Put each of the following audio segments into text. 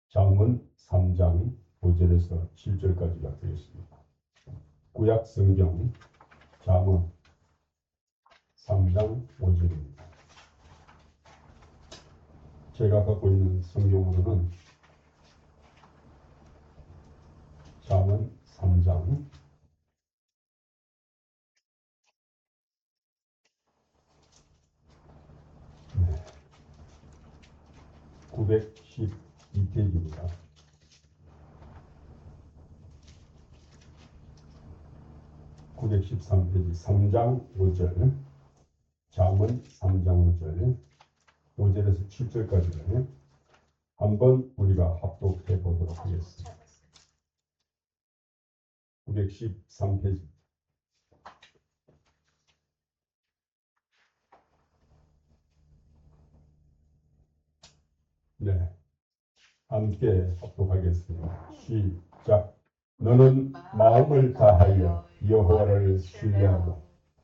잠언 3장 5절에서 7절까지가 되겠습니다. 구약 성경 잠언 3장 5절입니다. 제가 갖고 있는 성경으로는 잠언 3장 912페이지입니다. (913페이지) 3장 5절, 잠언 3장 5절, 5절에서 7절까지를 한번 우리가 합독해 보도록 하겠습니다. 913페이지. 네, 함께 합독하겠습니다. 시작. 너는 마음을 다하여 여호와를 신뢰하고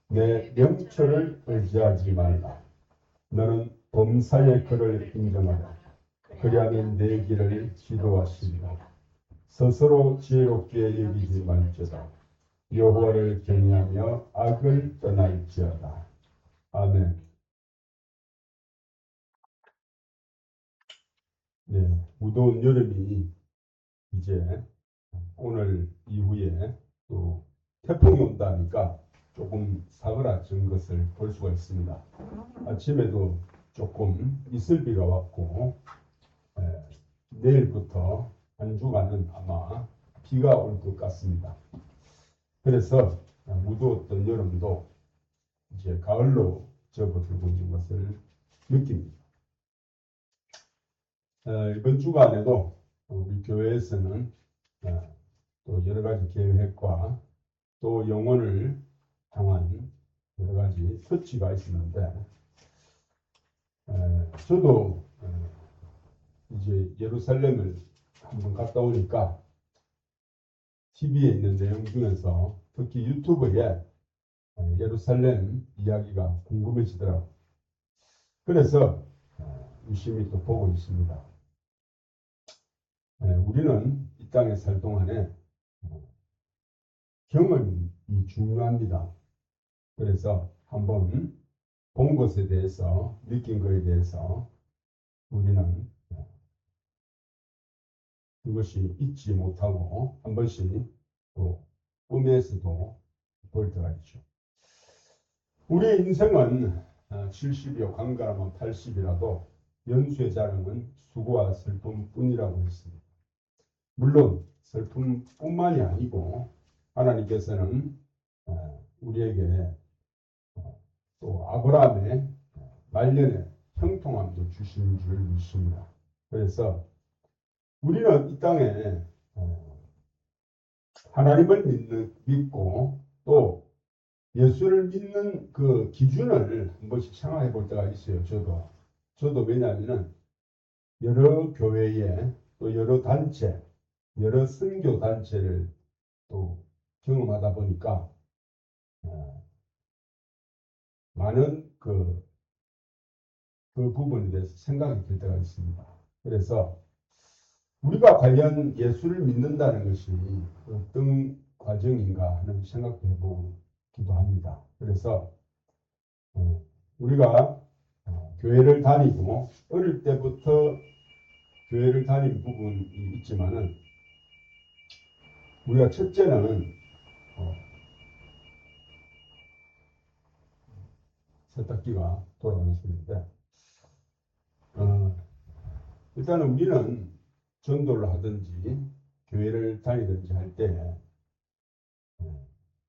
내 명철을 의지하지 말라. 너는 범사의 그를 인정하라. 그리하면 내 길을 지도하시리라. 스스로 지혜롭게 여기지 말지어다. 여호와를 경외하며 악을 떠날지어다. 아멘. 네, 무더운 여름이 이제 오늘 이후에 또 태풍이 온다니까 조금 사그라진 것을 볼 수가 있습니다. 아침에도 조금 이슬비가 왔고 내일부터 한 주간은 아마 비가 올 것 같습니다. 그래서 무더웠던 여름도 이제 가을로 접어들고 있는 것을 느낍니다. 이번 주간에도 우리 교회에서는 또 여러 가지 계획과 또 영혼을 향한 여러 가지 터치가 있었는데 저도 이제 예루살렘을 한번 갔다 오니까 TV에 있는 내용 중에서 특히 유튜브에 예루살렘 이야기가 궁금해지더라고요. 그래서 유심히 또 보고 있습니다. 우리는 이 땅에 살 동안에 경험이 중요합니다. 그래서 한번 본 것에 대해서, 느낀 것에 대해서 우리는 그것이 잊지 못하고 한 번씩 또 꿈에서도 볼 때가 있죠. 우리 인생은 70이요 강가라면 80이라도 연수의 자랑은 수고와 슬픔뿐이라고 했습니다. 물론 슬픔뿐만이 아니고 하나님께서는 우리에게 또 아브라함의 말년에 형통함도 주신 줄 믿습니다. 그래서 우리는 이 땅에 하나님을 믿고 또 예수를 믿는 그 기준을 한 번씩 생각해 볼 때가 있어요. 저도 왜냐하면 여러 교회에 또 여러 단체, 여러 선교 단체를 또 경험하다 보니까 많은 그 부분에 대해서 생각이 들 때가 있습니다. 그래서 우리가 과연 예수를 믿는다는 것이 어떤 과정인가 하는 생각도 해보기도 합니다. 그래서 우리가 교회를 다니고 어릴 때부터 교회를 다닌 부분이 있지만은 우리가 첫째는 세탁기가 돌아가는 소리인데 일단은 우리는 전도를 하든지 교회를 다니든지 할 때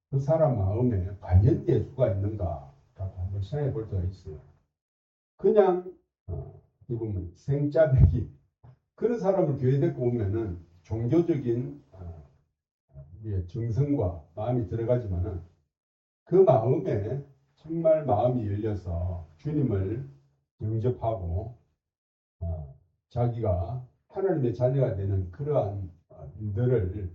그 사람 마음에 과연 예수가 있는가라고 한번 생각해 볼 때가 있어요. 그냥 이 보면 생짜배기 그런 사람을 교회 데리고 오면은 종교적인 우리의 정성과 마음이 들어가지만은 그 마음에 정말 마음이 열려서 주님을 영접하고 자기가 하나님의 자녀가 되는 그러한 일들을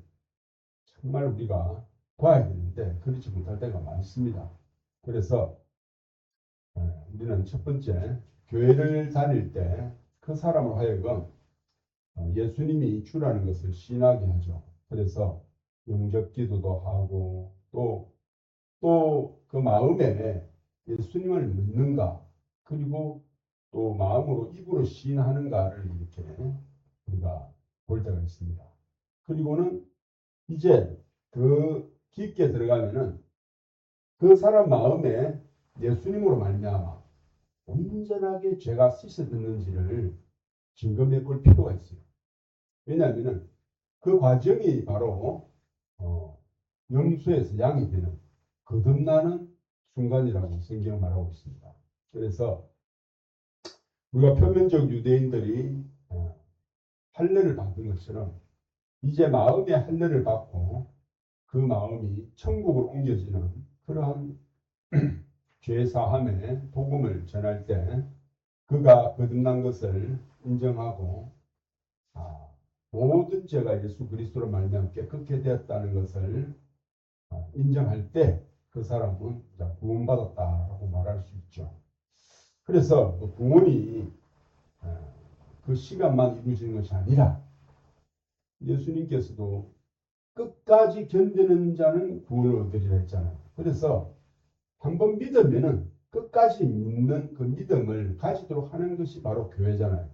정말 우리가 봐야 되는데 그렇지 못할 때가 많습니다. 그래서 우리는 첫 번째 교회를 다닐 때 그 사람을 하여금 예수님이 주라는 것을 시인하게 하죠. 그래서 영접 기도도 하고 또 그 마음에 예수님을 믿는가 그리고 또 마음으로 입으로 시인하는가를 이렇게 우리가 볼 때가 있습니다. 그리고는 이제 그 깊게 들어가면은 그 사람 마음에 예수님으로 말미암아 온전하게 죄가 씻어졌는지를 점검해 볼 필요가 있어요. 왜냐하면 그 과정이 바로 영수에서 양이 되는 거듭나는 순간이라고 성경은 말하고 있습니다. 그래서 우리가 표면적 유대인들이 할례를 받은 것처럼 이제 마음의 할례를 받고 그 마음이 천국으로 옮겨지는 그러한 죄 사함의 복음을 전할 때 그가 거듭난 것을 인정하고 모든 죄가 예수 그리스도로 말미암아 깨끗게 되었다는 것을 인정할 때 그 사람은 구원받았다라고 말할 수 있죠. 그래서 그 구원이 그 시간만 이루어지는 것이 아니라 예수님께서도 끝까지 견디는 자는 구원을 얻으리라 했잖아요. 그래서 한번 믿으면은 끝까지 믿는 그 믿음을 가지도록 하는 것이 바로 교회잖아요.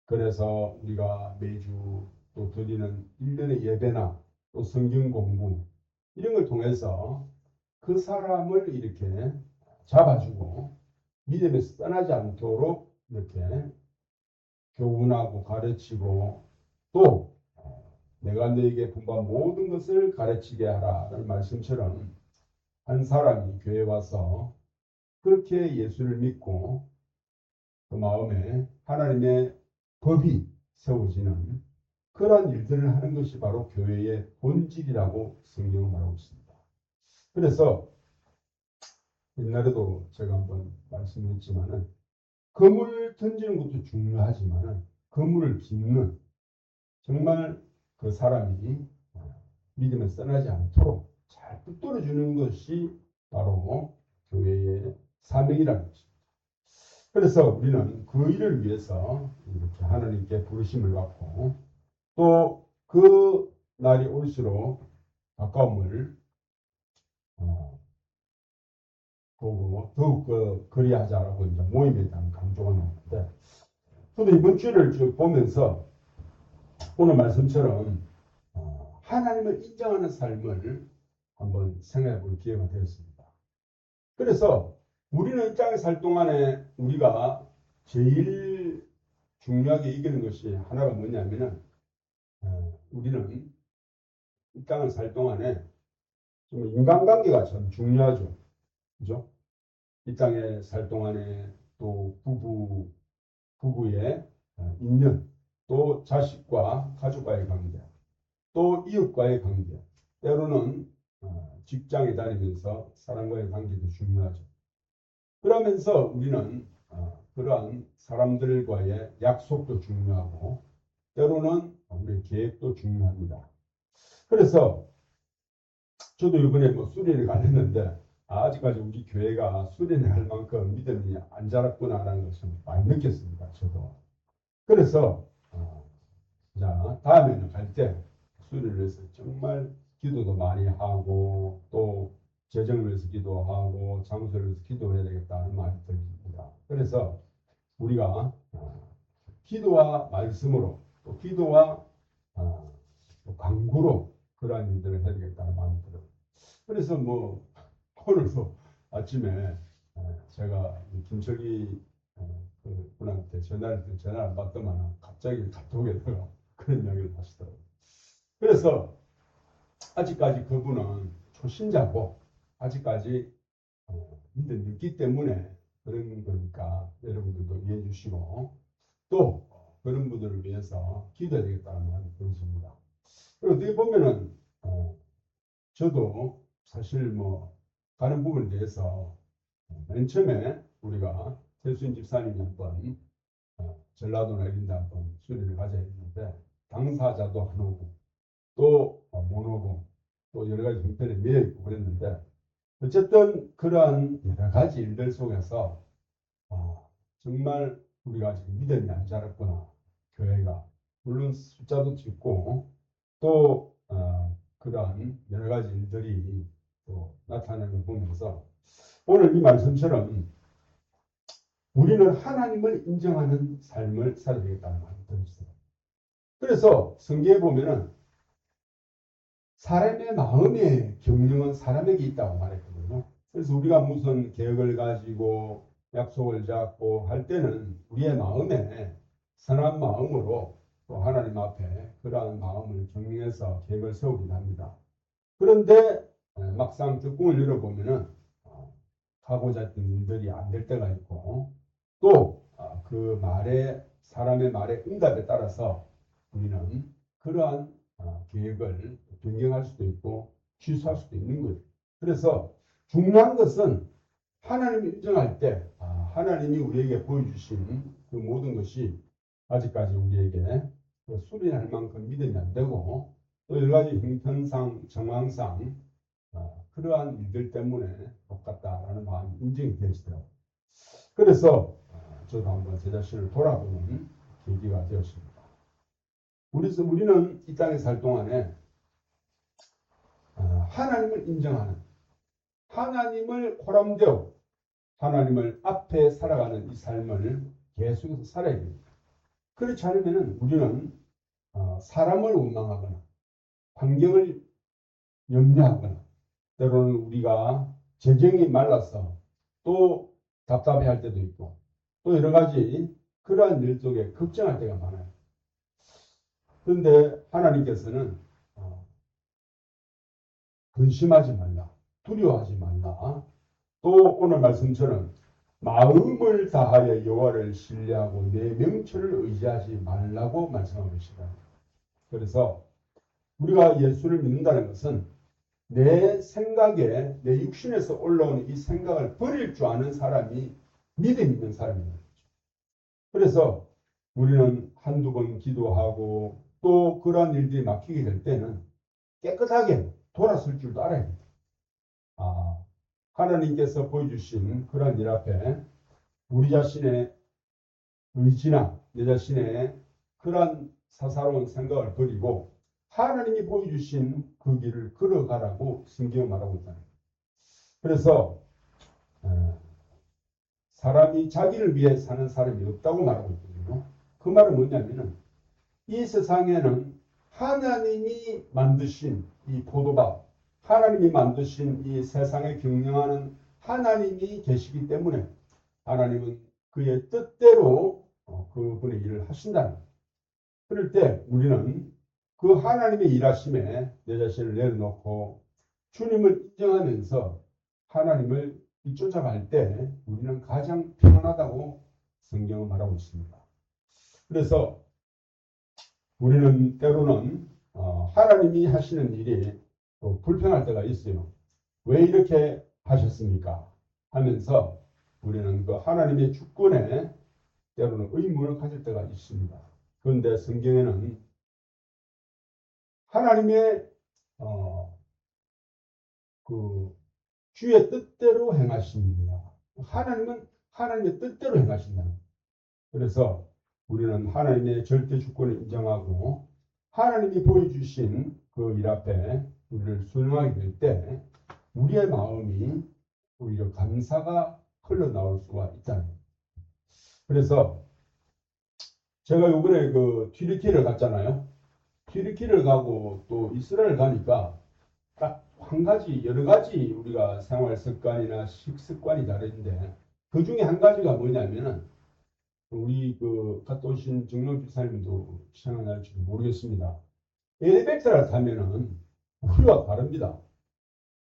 그래서 우리가 매주 또 드리는 1년의 예배나 또 성경 공부 이런 걸 통해서 그 사람을 이렇게 잡아주고 믿음에서 떠나지 않도록 이렇게 교훈하고 가르치고 또 내가 너에게 분부한 모든 것을 가르치게 하라는 말씀처럼 한 사람이 교회에 와서 그렇게 예수를 믿고 그 마음에 하나님의 법이 세워지는 그러한 일들을 하는 것이 바로 교회의 본질이라고 성경은 말하고 있습니다. 그래서 옛날에도 제가 한번 말씀드렸지만은 그물 던지는 것도 중요하지만은 그물을 짚는 정말 그 사람이 믿음을 떠나지 않도록 잘 붙들어 주는 것이 바로 교회의 사명이라는 것입니다. 그래서 우리는 그 일을 위해서 이렇게 하나님께 부르심을 받고 또 그 날이 올수록 가까움을 보고 더욱 그리하자라고 이제 모임에 대한 강조가 나오는데 저도 이번 주를 쭉 보면서 오늘 말씀처럼 하나님을 인정하는 삶을 한번 생각해 볼 기회가 되었습니다. 그래서 우리는 이 땅에 살 동안에 우리가 제일 중요하게 이기는 것이 하나가 뭐냐면은 우리는 이 땅을 살 동안에 좀 인간관계가 참 중요하죠. 그죠? 이 땅에 살 동안에 또 부부의 인연, 또 자식과 가족과의 관계, 또 이웃과의 관계, 때로는 직장에 다니면서 사람과의 관계도 중요하죠. 그러면서 우리는 그러한 사람들과의 약속도 중요하고 때로는 우리의 계획도 중요합니다. 그래서 저도 이번에 수련회 가렸는데 아직까지 우리 교회가 수련회 할 만큼 믿음이 안 자랐구나라는 것을 많이 느꼈습니다. 저도. 그래서 자 다음에는 갈 때 수련을 해서 정말 기도도 많이 하고 또 재정을 위해서 기도하고 장소를 위해서 기도해야 되겠다는 마음이 듭니다. 그래서 우리가 기도와 말씀으로 또 기도와 또 강구로 그러한 일들을 해야 되겠다는 마음이 들어요. 그래서 오늘도 아침에 제가 김철기 그 분한테 전화를 안 받더만 갑자기 카톡에다가 그런 이야기를 하시더라고요. 그래서 아직까지 그분은 초신자고 아직까지 믿음이 있기 때문에 그런 거니까 여러분들도 이해해 주시고 또 그런 분들을 위해서 기도해야 되겠다는 마음이 들었습니다. 그리고 어떻게 보면은 저도 사실 가는 부분에 대해서 맨 처음에 우리가 태수인 집사님이 한번 전라도나 이런 데 한번 수련을 가져야 했는데 당사자도 안 오고 또 못 오고 또 여러 가지 형편에 매여 있고 그랬는데 어쨌든 그러한 여러 가지 일들 속에서 정말 우리가 지금 믿음이 안 자랐구나 교회가 물론 숫자도 적고 또 그러한 여러 가지 일들이 또 나타나는 걸 보면서 오늘 이 말씀처럼 우리는 하나님을 인정하는 삶을 살아야 되겠다는 말이 들었어요. 그래서 성경에 보면은 사람의 마음의 경륜은 사람에게 있다고 말했거든요. 그래서 우리가 무슨 계획을 가지고 약속을 잡고 할 때는 우리의 마음에 선한 마음으로 또 하나님 앞에 그러한 마음을 경륜해서 계획을 세우긴 합니다. 그런데 막상 뚜껑을 열어보면은 하고자 했던 일들이 안 될 때가 있고 또 그 말에 사람의 말의 응답에 따라서 우리는 그러한 계획을 변경할 수도 있고 취소할 수도 있는 거예요. 그래서 중요한 것은 하나님을 인정할 때 하나님이 우리에게 보여주신 그 모든 것이 아직까지 우리에게 수련할 만큼 믿음이 안 되고 또 여러 가지 형편상 정황상 그러한 일들 때문에 똑같다라는 마음이 인정이 되어지더라고요. 그래서 저도 한번 제 자신을 돌아보는 계기가 되었습니다. 우리는 이 땅에 살 동안에 하나님을 인정하는 하나님을 코람되어 하나님을 앞에 살아가는 이 삶을 계속해서 살아야 됩니다. 그렇지 않으면 우리는 사람을 원망하거나 환경을 염려하거나 때로는 우리가 재정이 말라서 또 답답해할 때도 있고 또 여러 가지 그러한 일 속에 걱정할 때가 많아요. 그런데 하나님께서는 근심하지 말라, 두려워하지 말라. 또 오늘 말씀처럼 마음을 다하여 여호와를 신뢰하고 내 명철을 의지하지 말라고 말씀하고 계시다. 그래서 우리가 예수를 믿는다는 것은 내 생각에 내 육신에서 올라오는 이 생각을 버릴 줄 아는 사람이 믿음 있는 사람입니다. 그래서 우리는 한두 번 기도하고 또 그러한 일들이 막히게 될 때는 깨끗하게 돌아설 줄도 알아야 됩니다. 하나님께서 보여주신 그런 일 앞에 우리 자신의 의지나 내 자신의 그런 사사로운 생각을 버리고 하나님이 보여주신 그 길을 걸어가라고 성경은 말하고 있다. 그래서 사람이 자기를 위해 사는 사람이 없다고 말하고 있거든요. 그 말은 뭐냐면은 이 세상에는 하나님이 만드신 이 포도밭, 하나님이 만드신 이 세상을 경영하는 하나님이 계시기 때문에 하나님은 그의 뜻대로 그분의 일을 하신다는 거예요. 그럴 때 우리는 그 하나님의 일하심에 내 자신을 내려놓고 주님을 인정하면서 하나님을 쫓아갈 때 우리는 가장 편안하다고 성경은 말하고 있습니다. 그래서 우리는 때로는 하나님이 하시는 일이 불편할 때가 있어요. 왜 이렇게 하셨습니까? 하면서 우리는 그 하나님의 주권에 때로는 의문을 가질 때가 있습니다. 그런데 성경에는 하나님의 그 주의 뜻대로 행하십니다. 하나님은 하나님의 뜻대로 행하신다는 거예요. 그래서 우리는 하나님의 절대 주권을 인정하고 하나님이 보여주신 그 일 앞에 우리를 순응하게 될 때 우리의 마음이 오히려 감사가 흘러나올 수가 있다는 거예요. 그래서 제가 요번에 그 튀르키를 갔잖아요. 튀르키를 가고 또 이스라엘 가니까 딱 한 가지 여러 가지 우리가 생활 습관이나 식습관이 다른데 그 중에 한 가지가 뭐냐면은 우리 그 갔다 오신 정명 집사님도 생각날지 모르겠습니다. 엘리베이터를 타면은 우리와 다릅니다.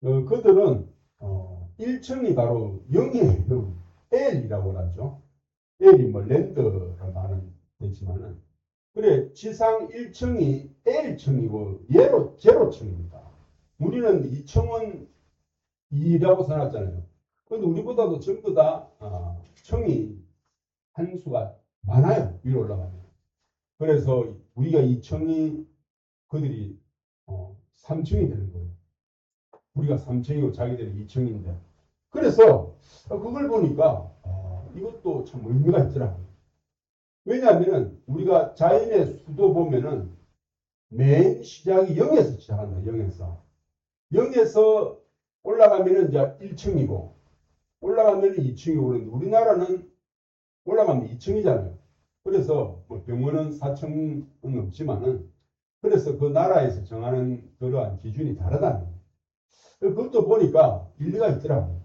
그들은 1층이 바로 0이에요. L이라고 하죠. L이 뭐 랜드라는 말은 되지만은 그래 지상 1층이 L층이고 제로층입니다. 우리는 2층은 2라고 써놨잖아요. 그런데 우리보다도 전부 다 층이 한 수가 많아요. 위로 올라가면. 그래서 우리가 2층이 그들이 3층이 되는 거예요. 우리가 3층이고 자기들이 2층인데. 그래서 그걸 보니까 이것도 참 의미가 있더라고요. 왜냐하면 우리가 자연의 수도 보면은 맨 시작이 0에서 시작한다. 0에서. 0에서 올라가면은 이제 1층이고 올라가면 2층이고 그러는데 우리나라는 올라가면 2층이잖아요. 그래서 뭐 병원은 4층은 없지만은 그래서 그 나라에서 정하는 그러한 기준이 다르다는 거예요. 그것도 보니까 일리가 있더라고요.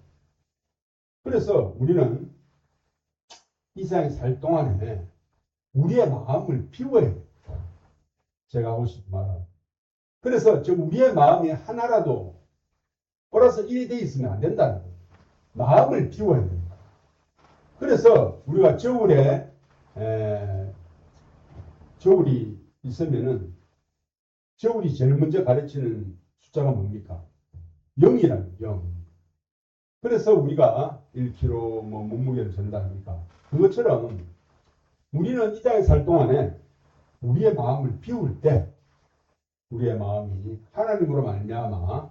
그래서 우리는 이 세상에 살 동안에 우리의 마음을 비워야 돼요. 제가 하고 싶은 말은. 그래서 저 우리의 마음이 하나라도 플러스 1이 돼 있으면 안 된다는 거예요. 마음을 비워야 됩니다. 그래서 우리가 저울이 있으면은 저울이 제일 먼저 가르치는 숫자가 뭡니까? 0이라는 0. 그래서 우리가 1kg 뭐 몸무게를 전달합니까? 그것처럼 우리는 이 땅에 살 동안에 우리의 마음을 비울 때 우리의 마음이 하나님으로 말미암아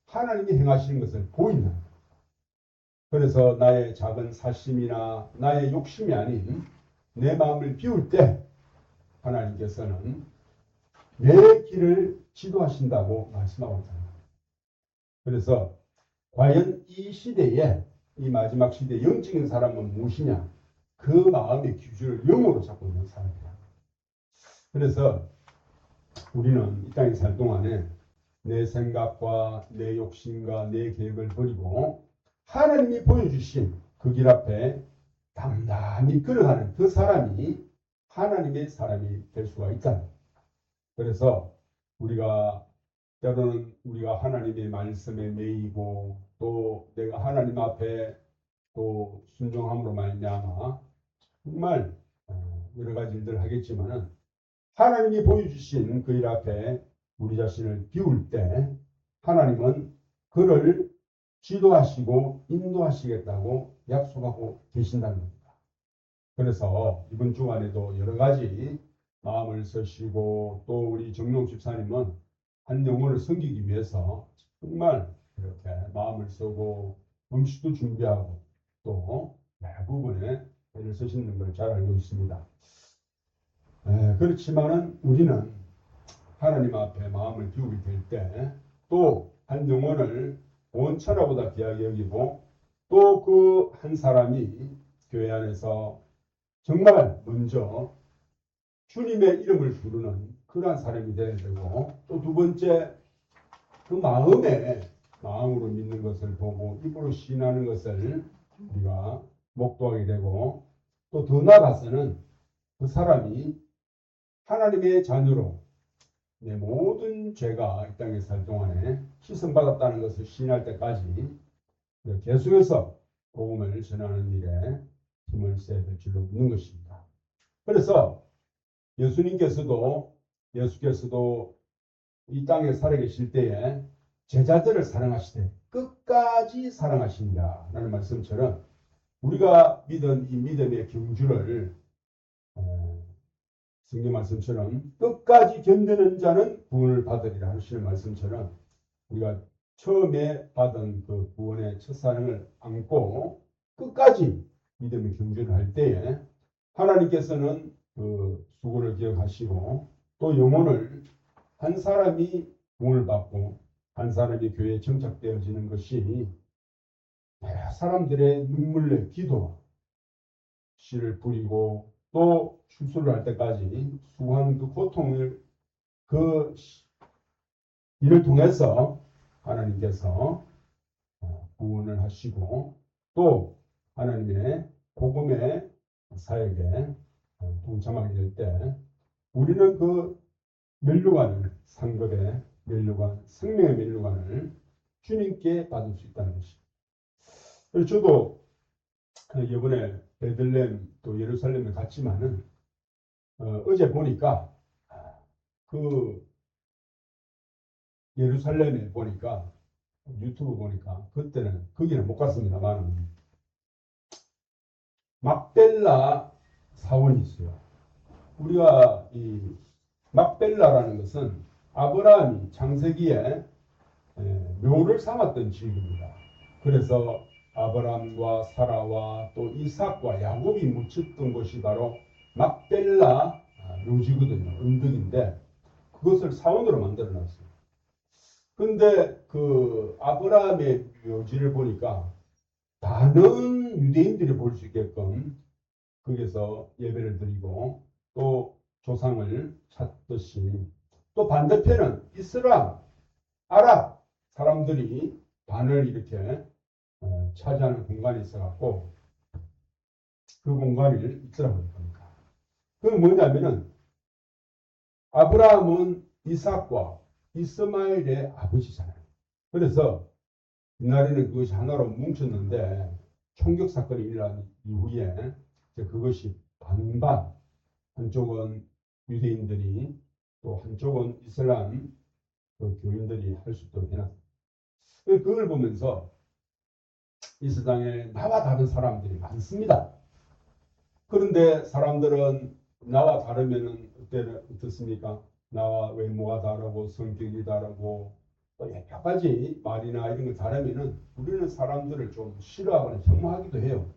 하나님이 행하시는 것을 보인다. 그래서 나의 작은 사심이나 나의 욕심이 아닌 내 마음을 비울 때 하나님께서는 내 길을 지도하신다고 말씀하고 있잖아요. 그래서 과연 이 시대에 이 마지막 시대의 영적인 사람은 무엇이냐? 그 마음의 기준을 영으로 잡고 있는 사람이다. 그래서 우리는 이 땅에 살 동안에 내 생각과 내 욕심과 내 계획을 버리고 하나님이 보여주신 그 길 앞에 담담히 걸어가는 그 사람이 하나님의 사람이 될 수가 있다. 그래서 우리가 때로는 우리가 하나님의 말씀에 매이고 또 내가 하나님 앞에 또 순종함으로 말미암아 정말 여러 가지 일들을 하겠지만은 하나님이 보여주신 그 일 앞에 우리 자신을 비울 때 하나님은 그를 지도하시고 인도하시겠다고 약속하고 계신다는 겁니다. 그래서 이번 주간에도 여러 가지 마음을 쓰시고 또 우리 정용 집사님은 한 영혼을 섬기기 위해서 정말 이렇게 마음을 쓰고 음식도 준비하고 또 대부분의 애를 쓰시는 걸 잘 알고 있습니다. 그렇지만은 우리는 하나님 앞에 마음을 비우게 될 때 또 한 영혼을 온 천하보다 귀하게 여기고 또 그 한 사람이 교회 안에서 정말 먼저 주님의 이름을 부르는 그러한 사람이 되어야 되고 또 두 번째 그 마음으로 믿는 것을 보고 입으로 신하는 것을 우리가 목도하게 되고 또 더 나아가서는 그 사람이 하나님의 자녀로 내 모든 죄가 이 땅에 살 동안에 씻음받았다는 것을 신할 때까지 계속해서 복음을 전하는 일에 힘을 써야 될 줄로 믿는 것입니다. 그래서 예수께서도 이 땅에 살아계실 때에 제자들을 사랑하시되 끝까지 사랑하신다 라는 말씀처럼 우리가 믿은 이 믿음의 경주를 성경 말씀처럼 끝까지 견디는 자는 구원을 받으리라 하시는 말씀처럼 우리가 처음에 받은 그 구원의 첫사랑을 안고 끝까지 믿음의 경주를 할 때에 하나님께서는 그 수고를 기억하시고 또 영혼을 한 사람이 구원을 받고 한 사람이 교회에 정착되어지는 것이 사람들의 눈물의 기도와 씨를 뿌리고 또 출소를 할 때까지 수고하는 그 고통을 그 일을 통해서 하나님께서 구원을 하시고 또 하나님의 복음의 사역에 동참하게 될 때 우리는 그 면류관을 상급의 면류관, 생명의 면류관을 주님께 받을 수 있다는 것입니다. 그래서 저도 이번에 베들레헴 또 예루살렘에 갔지만은 어제 보니까 그 예루살렘에 보니까 유튜브 보니까 그때는 거기는 못 갔습니다만 막벨라 사원이 있어요. 우리가 이 막벨라라는 것은 아브라함이 창세기에 묘를 삼았던 지역입니다. 그래서 아브라함과 사라와 또 이삭과 야곱이 묻혔던 곳이 바로 막벨라 묘지거든요. 은등인데 그것을 사원으로 만들어 놨어요. 근데 그 아브라함의 묘지를 보니까 많은 유대인들이 볼 수 있게끔 거기서 예배를 드리고 또 조상을 찾듯이 또 반대편은 이슬람, 아랍 사람들이 반을 이렇게 차지하는 공간이 있어갖고 그 공간을 이슬람으로 합니다. 그건 뭐냐면은 아브라함은 이삭과 이스마엘의 아버지잖아요. 그래서 옛날에는 그것이 하나로 뭉쳤는데 총격 사건이 일어난 이후에 그것이 반반, 한쪽은 유대인들이 또 한쪽은 이슬람 그 교인들이 할 수 있도록 해놨습니다. 그걸 보면서 이 세상에 나와 다른 사람들이 많습니다. 그런데 사람들은 나와 다르면은 어떻습니까? 나와 외모가 다르고 성격이 다르고 또 여러 가지 말이나 이런 거 다르면은 우리는 사람들을 좀 싫어하거나 혐오하기도 해요.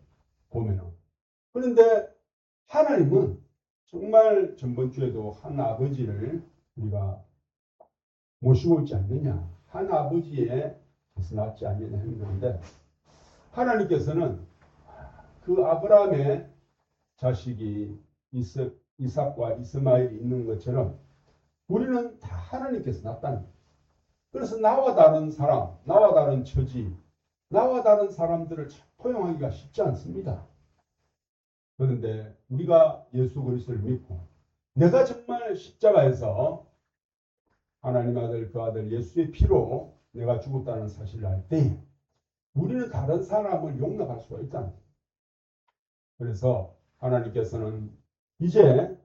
보면은. 그런데 하나님은 정말 전번 주에도 한 아버지를 우리가 모시고 있지 않느냐. 한 아버지에서 낳지 않느냐 하는 건데 하나님께서는 그 아브라함의 자식이 이삭과 이스마엘이 있는 것처럼 우리는 다 하나님께서 낳았다는 거예요. 그래서 나와 다른 사람, 나와 다른 처지, 나와 다른 사람들을 포용하기가 쉽지 않습니다. 그런데 우리가 예수 그리스도를 믿고 내가 정말 십자가에서 하나님 아들 그 아들 예수의 피로 내가 죽었다는 사실을 알 때 우리는 다른 사람을 용납할 수가 있다는 거예요. 그래서 하나님께서는 이제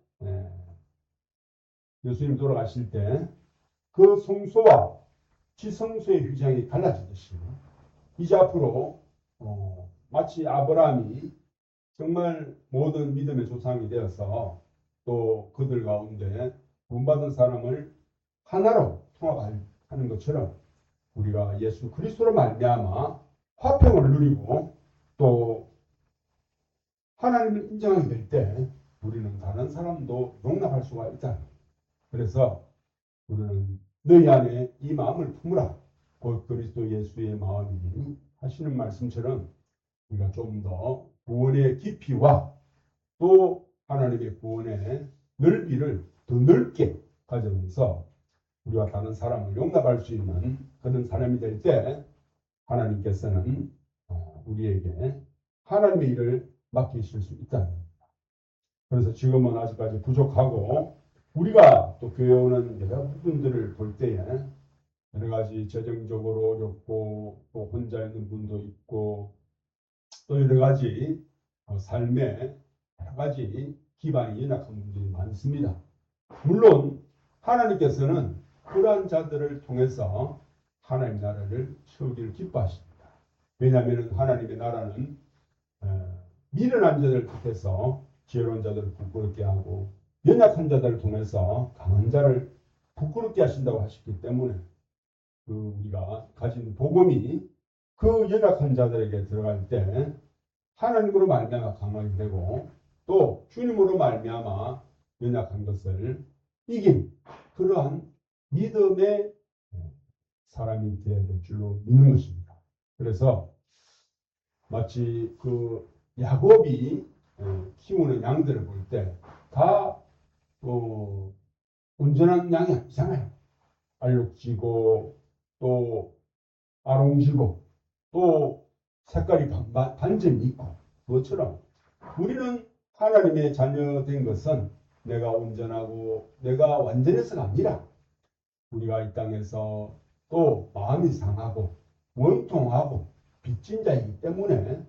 예수님 돌아가실 때 그 성소와 지성소의 휘장이 갈라지듯이 이제 앞으로 마치 아브라함이 정말 모든 믿음의 조상이 되어서 또 그들 가운데 구원받은 사람을 하나로 통합하는 것처럼 우리가 예수 그리스도로 말미암아 화평을 누리고 또 하나님을 인정하게 될 때 우리는 다른 사람도 용납할 수가 있다. 그래서 우리는 너희 안에 이 마음을 품으라. 곧 그리스도 예수의 마음이니 하시는 말씀처럼 우리가 좀 더 구원의 깊이와 또 하나님의 구원의 넓이를 더 넓게 가져면서 우리가 다른 사람을 용납할 수 있는 그런 사람이 될 때 하나님께서는 우리에게 하나님의 일을 맡기실 수 있다는 겁니다. 그래서 지금은 아직까지 부족하고 우리가 또 교회 오는 여러 부분들을 볼 때에 여러 가지 재정적으로 어렵고 또 혼자 있는 분도 있고 또 여러 가지 삶에 여러 가지 기반이 연약한 분들이 많습니다. 물론 하나님께서는 그러한 자들을 통해서 하나님 나라를 세우기를 기뻐하십니다. 왜냐하면 하나님의 나라는 미련한 자들을 택해서 지혜로운 자들을 부끄럽게 하고 연약한 자들을 통해서 강한 자를 부끄럽게 하신다고 하셨기 때문에 우리가 가진 복음이 그 연약한 자들에게 들어갈 때 하나님으로 말미암아 강하게 되고 또 주님으로 말미암아 연약한 것을 이긴 그러한 믿음의 사람이 되어야 될 줄로 믿는 것입니다. 그래서 마치 그 야곱이 키우는 양들을 볼 때 다 온전한 양이 아니잖아요. 알록지고 또 아롱지고 또 색깔이 반점이 있고 그것처럼 우리는 하나님의 자녀된 것은 내가 온전하고 내가 완전해서가 아니라 우리가 이 땅에서 또 마음이 상하고 원통하고 빚진 자이기 때문에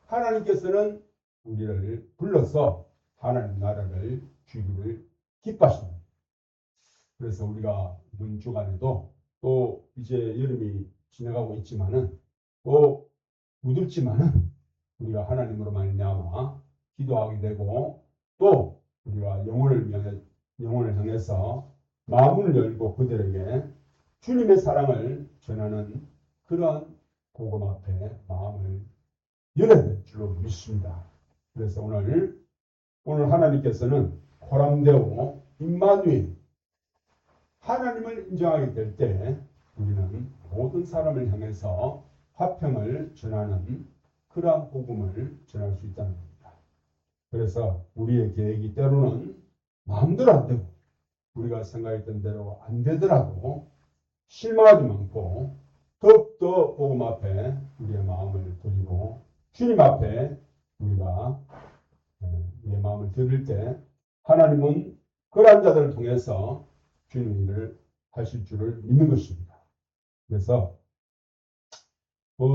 하나님께서는 우리를 불러서 하나님 나라를 주기를 기뻐하십니다. 그래서 우리가 이번 주간에도 또 이제 여름이 지나가고 있지만은 또 무덥지만은 우리가 하나님으로 말미암아 기도하게 되고 또 우리가 영혼을 향해서 마음을 열고 그들에게 주님의 사랑을 전하는 그러한 복음 앞에 마음을 열어야 될 줄로 믿습니다. 그래서 오늘 오늘 하나님께서는 호람데오 임마누엘 하나님을 인정하게 될 때 우리는 모든 사람을 향해서 화평을 전하는 그러한 복음을 전할 수 있다는 겁니다. 그래서 우리의 계획이 때로는 마음대로 안 되고 우리가 생각했던 대로 안 되더라도 실망하지 않고 더욱더 복음 앞에 우리의 마음을 드리고 주님 앞에 우리가 우리의 마음을 드릴 때 하나님은 그러한 자들을 통해서 주님 일을 하실 줄을 믿는 것입니다. 그래서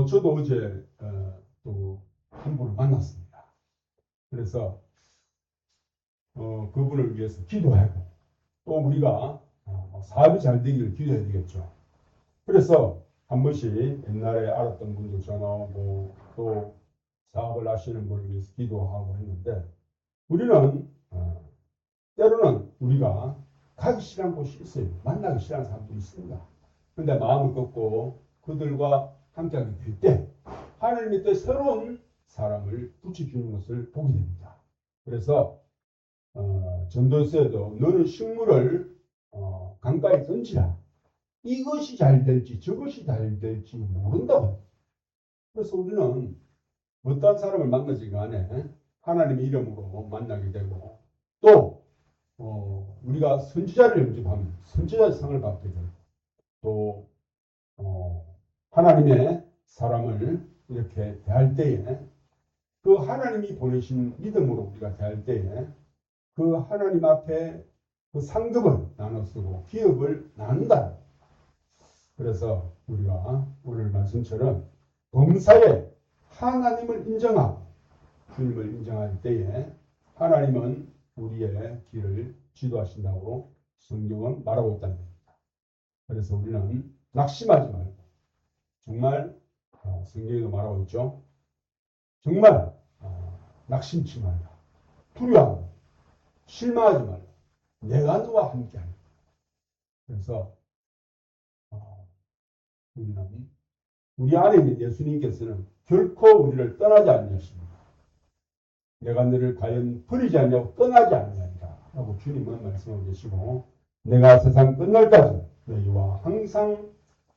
저도 어제 또 한 분을 만났습니다. 그래서 그분을 위해서 기도하고 또 우리가 사업이 잘 되기를 기도해야 되겠죠. 그래서 한 번씩 옛날에 알았던 분도 전화 오고 또 사업을 하시는 분을 위해서 기도하고 했는데 우리는 때로는 우리가 가기 싫은 곳이 있어요. 만나기 싫은 사람도 있습니다. 그런데 마음을 걷고 그들과 함께하게 될 때 하나님이 또 새로운 사람을 붙여주는 것을 보게 됩니다. 그래서 전도서에도 너는 식물을 강가에 던지라. 이것이 잘 될지 저것이 잘 될지 모른다고. 그래서 우리는 어떤 사람을 만나지 간에 하나님의 이름으로 만나게 되고 또 우리가 선지자를 영접하면 선지자의 상을 받게 되고 또 하나님의 사람을 이렇게 대할 때에 그 하나님이 보내신 믿음으로 우리가 대할 때에 그 하나님 앞에 그 상급을 나눠 쓰고 기업을 나눈다. 그래서 우리가 오늘 말씀처럼 범사에 하나님을 인정하고 주님을 인정할 때에 하나님은 우리의 길을 지도하신다고 성경은 말하고 있다는 겁니다. 그래서 우리는 낙심하지 말고 정말 성경에도 말하고 있죠. 정말 낙심치 말라. 두려워하고 실망하지 말라. 내가 너와 함께하리. 그래서 우리는 우리 안에 있는 예수님께서는 결코 우리를 떠나지 않으십니다. 내가 너를 과연 버리지 않냐고 떠나지 않느니라 라고 주님은 말씀하고 계시고 내가 세상 끝날까지 너희와 항상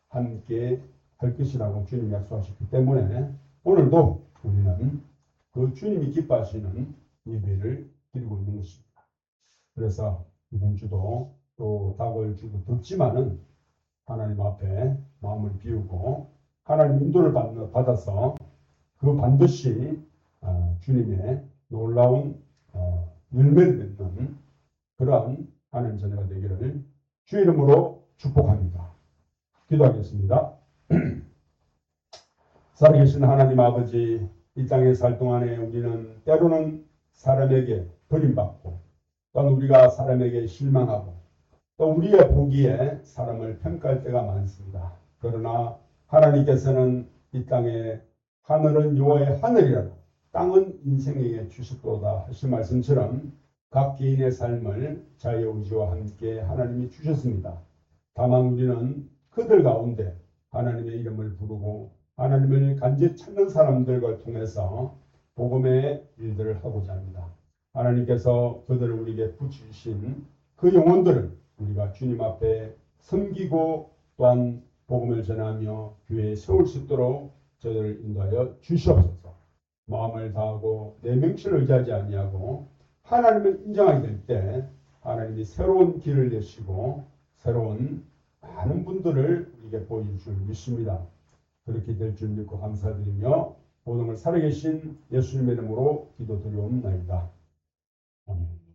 함께 할 것이라고 주님이 약속하셨기 때문에 오늘도 우리는 그 주님이 기뻐하시는 예배를 드리고 있는 것입니다. 그래서 이번 주도 또 다가올 주도 덥지만은 하나님 앞에 마음을 비우고 하나님 인도를 받아서 그 반드시 주님의 놀라운 열매를 맺는 그러한 하나님 자녀가 되기를 주의 이름으로 축복합니다. 기도하겠습니다. 살아계신 하나님 아버지, 이 땅에 살 동안에 우리는 때로는 사람에게 버림받고 또한 우리가 사람에게 실망하고 또 우리의 보기에 사람을 평가할 때가 많습니다. 그러나 하나님께서는 이 땅에 하늘은 여호와의 하늘이라고 땅은 인생에게 주셨도다 하신 말씀처럼 각 개인의 삶을 자유의지와 함께 하나님이 주셨습니다. 다만 우리는 그들 가운데 하나님의 이름을 부르고 하나님을 간절히 찾는 사람들과 통해서 복음의 일들을 하고자 합니다. 하나님께서 그들을 우리에게 붙이신 그 영혼들을 우리가 주님 앞에 섬기고 또한 복음을 전하며 교회에 세울 수 있도록 저들을 인도하여 주시옵소서. 마음을 다하고 내 명치를 의지하지 아니하고 하나님을 인정하게 될 때 하나님이 새로운 길을 내시고 새로운 많은 분들을 우리에게 보여줄 믿습니다. 그렇게 될 줄 믿고 감사드리며 모든 걸 살아계신 예수님의 이름으로 기도드리옵나이다. 아멘.